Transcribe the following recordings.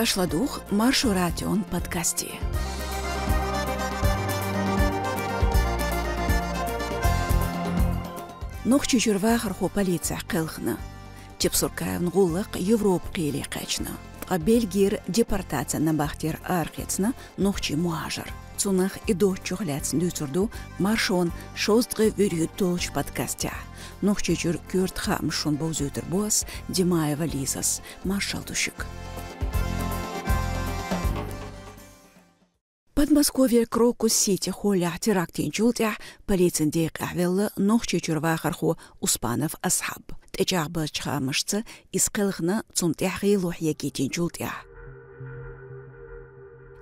Ашладух Маршу Радион подкасти. Нохчи журвахар полиция қылғыны. Чепсуркаев нғулық Европ қийлі қачны. Бельгир депортация на бахтер архетсна нохчи муажар. Цунах и до чухляцн дюцурду маршон шостғы вюрют толч подкастя. Нохчи жур кюрт хам шон боузютер бос Димаева Лизас маршал душик. Подмосковье Крокус-Сити холя терактин чултя полицин дейк авелла нохчи чурвахарху Успанов Асхаб. Течарба чхамышцы из қылғына цунтяхи лухьякитин чултя.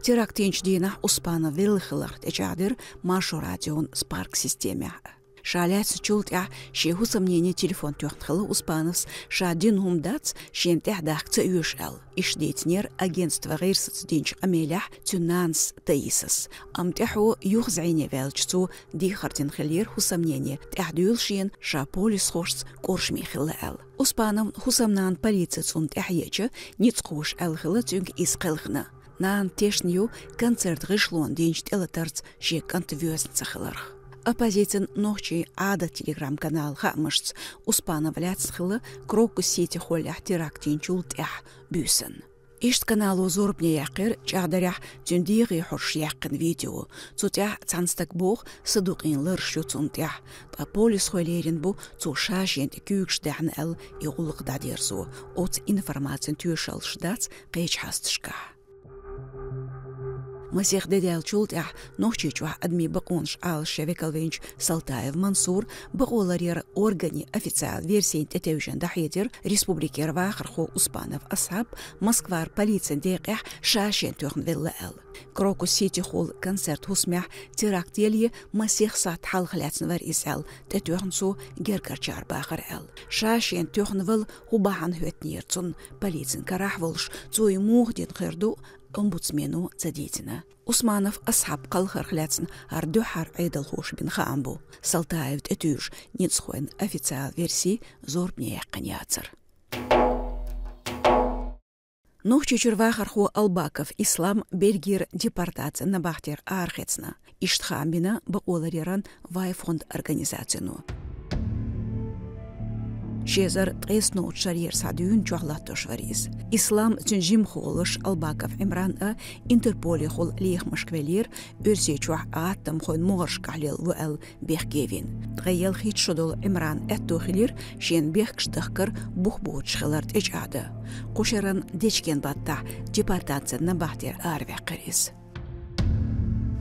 Терактинч дина Успанов вилхылар течадыр Маршу Радион Спарк системе. Шаляц чултя шеху сомнение телефон тёхтхылы Успановс шадин хумдац шентях дахцы юшал. Ишдетнер агентство гейрсоцдинч амелях тюнанс таисас. Амтяху юхзайне велчцу дихартин хилер хусомнение тяхдюл шен шаполис хошц коршмихилы ал. Успанов хусомнан полиция цунтяхьече ницхуш алхылы тюнг искылхна. Нан тешню концерт гышлон денчт элатарц шек антивёсцахыларх. Оппозицион нохчи ада телеграм-канал хамышц Успанов ляцхылы Крокус-Сити холях терактин чултях бюсен. Ишт каналу зорбне яқыр чағдарях түндиғи хорш яқын видео. Цутях цанстак бог садуқин лыршу цунтях. Та полис хойлерин бу цуша жент күйікшдәхін әл иғулық дадерзу. От информацион түйшал шдац қейч хастышка. Масих дедел чултях нохчи чуах адми бакунш ал Шевекалвинч Салтаев Мансур бакуларьер органи официал версии тетеужен дахедер республикер вахарху Успанов Асхаб Москвар полиция дейқях шашен төхн вилла эл. Крокус-Сити хол концерт хусмях теракт елье масих сат халхляцн вар исэл тетөхн су гергарчар бахар эл. Шашен төхн вил хубахан хөтнер цун полицин карах волш цуй мухдин хырду омбудсмену задитина. Усманов Асхаб қалхархляцн ардюхар айдал хош бин хаамбу. Салтаев этюж ницхуэн официал версии зорбне яқаняцар. Нохчи чурвахарху Албаков Ислам Бельгир депортация на бахтер архецна. Иштхамбина баолариран вайфонд организацияну. Шезар тғесну шарьер садюн чуахлатто швариз. Ислам тюнжим холыш Албаков Имран Интерполи хол лих машквелир өрсе чуах аттам хон муғарш кахлил вуэл бехгевин. Тғайел хит шодол Имран әттухилир шен бехкштахкар бухбуғыт шхилар течады. Қошаран дечкен батта депортация на бахтер арвяқариз.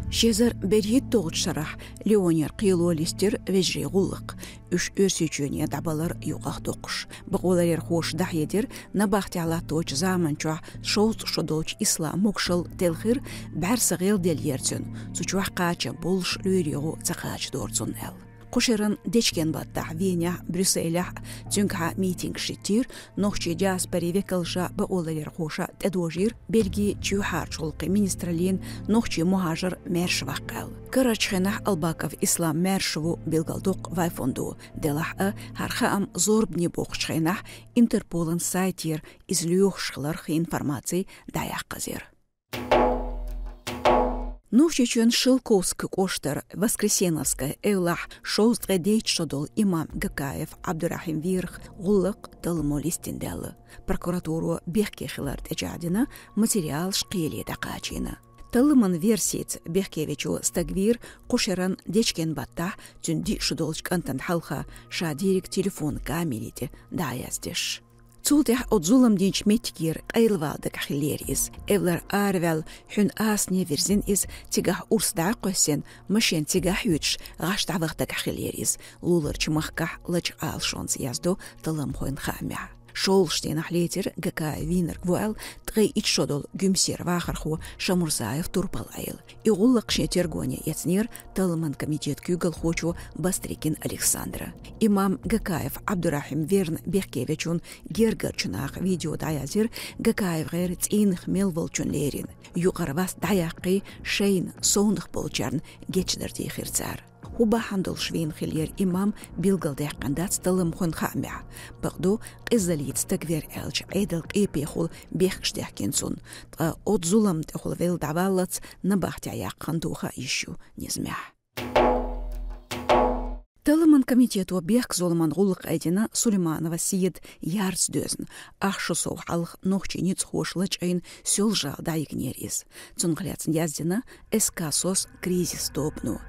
Шезар берхит тоғыт шарах Леонер қиылуы листер вежрей ғулық. Үш өрсечуіне дабалар юқақ тоқыш. Бұғыларер хош дахедер на бахти алаточ заманчуа шоуз шодолч ислам мұқшыл телхир бәр сығел дел ерцін. Сучуақ қача болш лүйрегу цақач дорцун әл. Қошеран дечкен батта Веня, Брюсселях, цюнгха митинг шиттир, нохчи диаспори векалша бұғыларер хоша тедожир, Бельги чухар чулқи министралин, нохчи мухажар мершваққал. Карачхенах Албаков Ислам мершву билгалдуқ вайфонду, делах хархаам зорбни боқшхенах Интерполын сайтир излюхшхларх информации даяққазир. Нухчичун Шилковский коштер Воскресеновская эвлах шоустре дейт шодол имам Гакаев Абдурахим Вирх гуллык тылму листинделы. Прокуратуру бехкехилар течадина материал шкили дакачина. Тылмын версиц Бехкевичу стагвир кошеран дечкен батта тюнди шодолчк антан халха шадирик телефон камерите даяздеш. Цултях от зулам динч меткир айлвалда кахилерис. Эвлар арвел хун асне верзин из тигах урсда қосен машен тигах ючш гаштавахда кахилерис. Лулар чмахках лач алшонс язду талам хойн хамя. Шолштенах летер ГК Винер гвуэл тгей итшодол гюмсер вахарху Шамурзаев турпал айл. Игуллак шетергоне яцнер талман комитет кюгал хочу Бастрикин Александра. Имам Гакаев Абдурахим Верн Бехкевичун гергарчунах видео даязир Гакаев гэр цинх мелволчун лерин. Юқарвас даяқи шейн сондых болчарн гечдер дихирцар. Хуба хандол швейн хилер имам билгал дехкандат талым хон хамя. Багдо قزليت تكفير إلش عيدل قيبي خول بيخش دهكينسون أود ظلم تخول فيل دعوالت نباحت عياقان دوخا إيشو نزمح Талыман комитету бех золман гулык айдина Сулейманова сиед ярц дөзн. Ахшу соу халық нохчи ниц хошлыч айын сёл жал дайгнерис. Цунгляцн яздина эскасос кризис топну.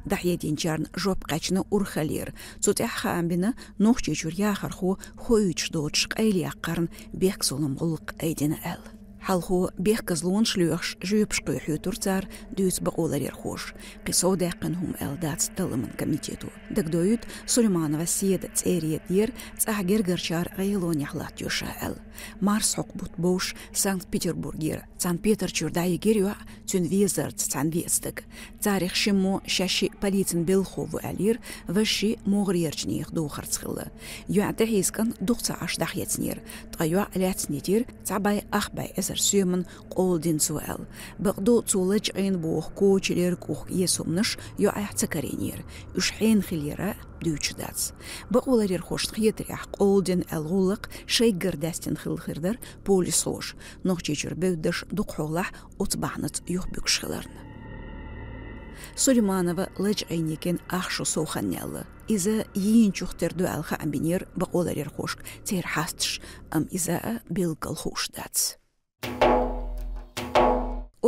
Дахьедин чарн жоп качны урхалер. Цутяха амбина нохчи чур яхарху хойуч додж айли аққарн бех золым гулык айдина әл. حلخو بيخ كزلون شلوخش جيب شقيحيو ترتار دوس بقولر يرخوش قصو داقنهم الدات تلمن كميتيتو دقدويت سليمانова سيد تسيريت دير تساحجر غرشار غيلون يحلات يوشاال مارس حقبوت بوش سانت بيتربورغير سان بيتر چورداي گيريو تون ويزرت سان ويستك تاريخ شمو شاشي полицин белхову алир вши могрيرچنيخ دوخرцخل يعتهيسكن دوخصا اش дахيتنير تايو لاتنيتير تاباي اخباي سيمن قولدين سؤال بقدو تولج عين بوخ كوچلر كوخ يسومنش يو احتكارينير يشحين خليرا دوچ داتس بقولر خوش خيتريح قولدين الغولق شيغر داستن خلخردر بوليسوش نوخچيچر بودش دوقحولح اوتباحنت يوخبكشخلرن Сулейманова лыч айнекен ахшу соуханнялы. Иза йин чухтерду алха амбинер бақоларер хошк тер хастш иза билгал хошдац.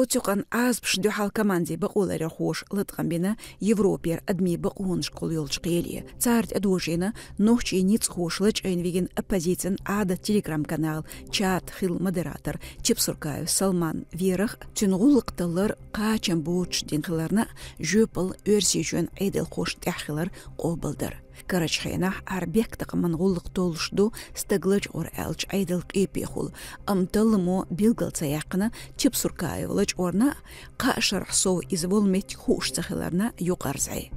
Отюкан азбш дюхал команде бақоларер хош лытқамбина Европер адми бақуын школ йолч қиели. Царт адожина нохчи ниц хош лыч айнвеген оппозицин ада телеграм-канал, чат, хил модератор, Чепсуркаев, Салман, Верах, тюнгулықтылыр қачан боч денхиларна жөпіл өрсешен айдыл хош тәхилар қобылдыр. Карачхайнах арбек тақыман ғулық толышду стыглыч ор әлч айдыл қепехул. Амтылыму билгал цаяқына Чепсуркаев лыч орна қашыр соу изволмет хуш цахиларна юқарзай.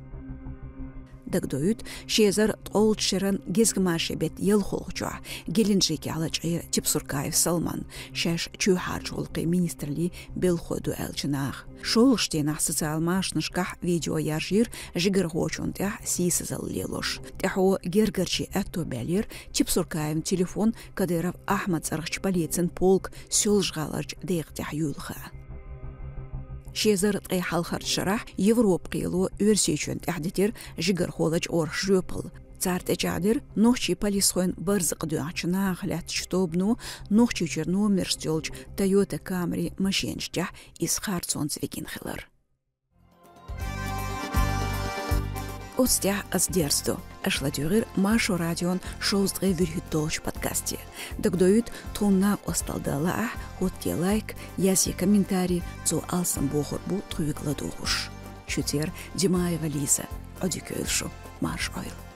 Дагдоют шезар толчырын гезгмаши бет елхолчуа геленжеки алачайыр Чепсуркаев Салман шаш чухарчулқы министрли белходу әлчінақ. Шолыштенах социалмашнышках видео яржир жигыргочунтях сисызал лелош. Тяхо гергерчи әтто бәлер Чепсуркаев телефон Кадыров Ахмад Сарғыч полицин полк сёлжғаларч дейқтях юлға. شيزر قي حلخر شرح يوروب قيلو ورسيچون تحدتر جگر خولج اور جوپل زارت اجادر نوچي پاليسخون برزق دوچنا خلات شتوبنو نوچي چرنو مرستولج تويوتا كامري ماشينججه اسخارتسون زويكين خلر Отстя аздерсто. Ашладюгер Машу радион шоуздре вирхютолч подкасте. Дагдоют тунна осталдала хотте лайк, яси комментарий, цо алсам бохорбу трувикладугуш. Шутер Димаева Лиза. Одикёйшу Маш Ойл.